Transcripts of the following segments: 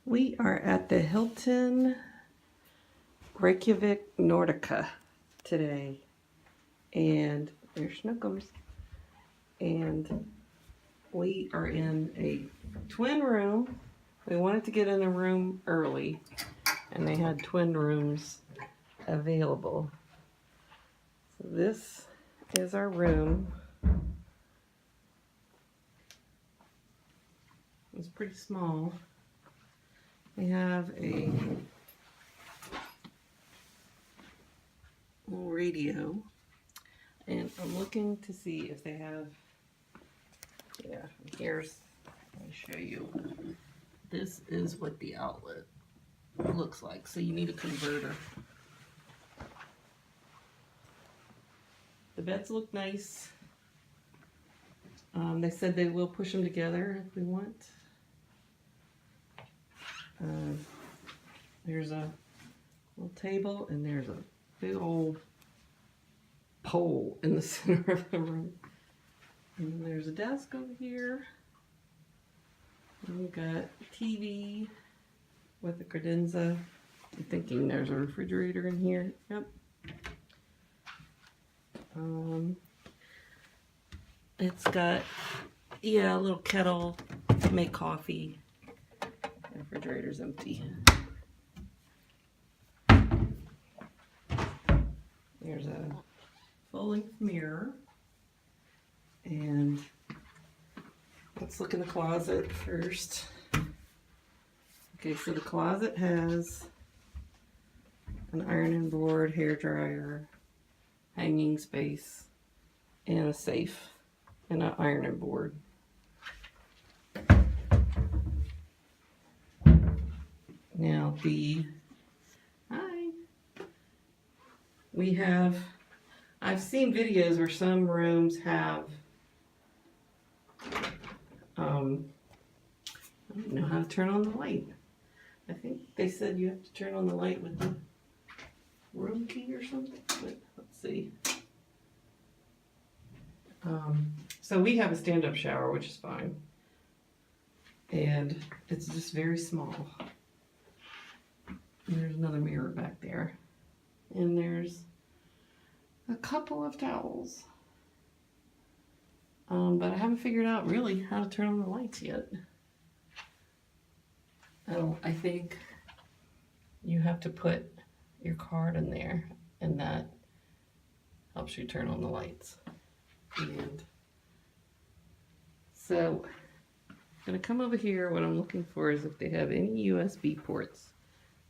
We are at the Hilton Reykjavik Nordica today, and there's Snookums, and we are in a twin room. We wanted to get in a room early, and they had twin rooms available. So this is our room. It's pretty small. We have a little radio, and I'm looking to see if they have, here's, let me show you. This is what the outlet looks like, so you need a converter. The beds look nice. They said they will push them together if we want. There's a little table, and there's a big old pole in the center of the room. And then there's a desk over here. And we've got TV with a credenza. I'm thinking there's a refrigerator in here. Yep. It's got, a little kettle to make coffee. The refrigerator's empty. There's a full-length mirror. And let's look in the closet first. Okay, so the closet has an ironing board, hair dryer, hanging space, and a safe, and an ironing board. Now I've seen videos where some rooms have, I don't know how to turn on the light. I think they said you have to turn on the light with the room key or something, but let's see. So we have a stand-up shower, which is fine. And it's just very small. And there's another mirror back there. And there's a couple of towels. But I haven't figured out really how to turn on the lights yet. I think you have to put your card in there, and that helps you turn on the lights. And so I'm gonna come over here. What I'm looking for is if they have any USB ports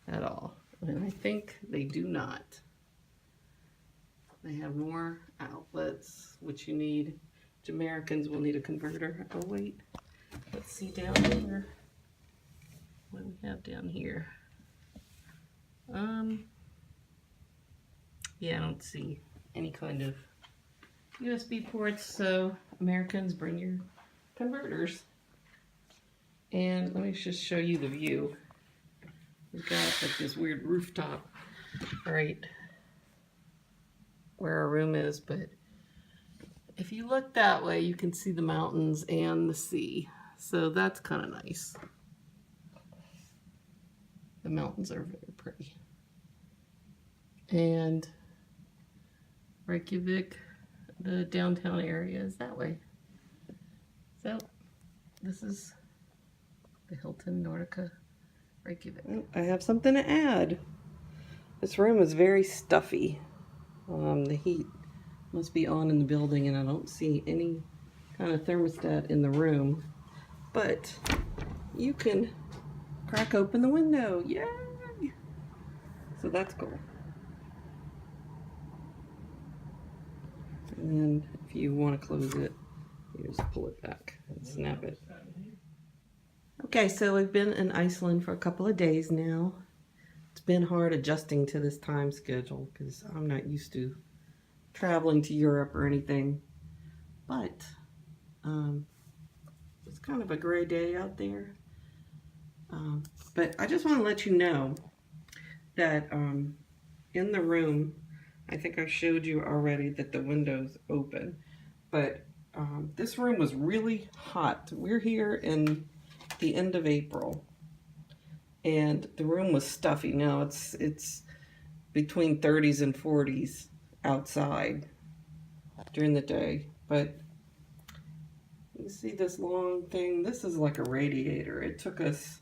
at all. And I think they do not. They have more outlets, which you need. Americans will need a converter. Oh wait, let's see down here. What do we have down here? Yeah, I don't see any kind of USB ports, so Americans, bring your converters. And let me just show you the view. We've got like this weird rooftop right where our room is, but if you look that way, you can see the mountains and the sea. So that's kind of nice. The mountains are very pretty. And Reykjavik, the downtown area, is that way. So this is the Hilton Nordica Reykjavik. I have something to add. This room is very stuffy. The heat must be on in the building, and I don't see any kind of thermostat in the room. But you can crack open the window. Yay! So that's cool. And then if you want to close it, you just pull it back and snap it. Okay, so we've been in Iceland for a couple of days now. It's been hard adjusting to this time schedule because I'm not used to traveling to Europe or anything. But it's kind of a gray day out there. But I just want to let you know that in the room, I think I showed you already that the window's open. But this room was really hot. We're here in the end of April, and the room was stuffy. Now it's between 30s and 40s outside during the day, but you see this long thing? This is like a radiator. It took us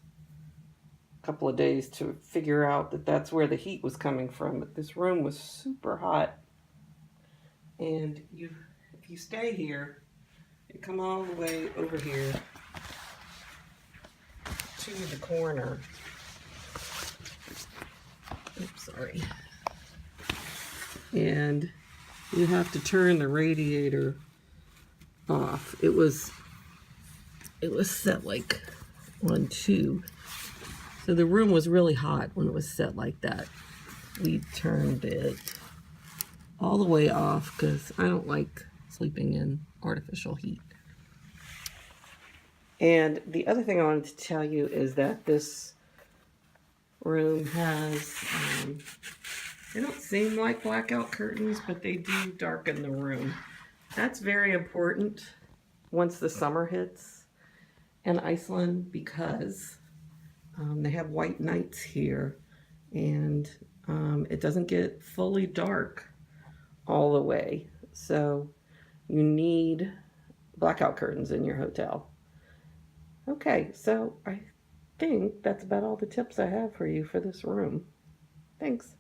a couple of days to figure out that that's where the heat was coming from, but this room was super hot. And if you stay here and come all the way over here to the corner, oops, sorry, and you have to turn the radiator off. It was set like on 2. So the room was really hot when it was set like that. We turned it all the way off because I don't like sleeping in artificial heat. And the other thing I wanted to tell you is that this room has, they don't seem like blackout curtains, but they do darken the room. That's very important once the summer hits in Iceland, because they have white nights here, and it doesn't get fully dark all the way. So you need blackout curtains in your hotel. Okay, so I think that's about all the tips I have for you for this room. Thanks.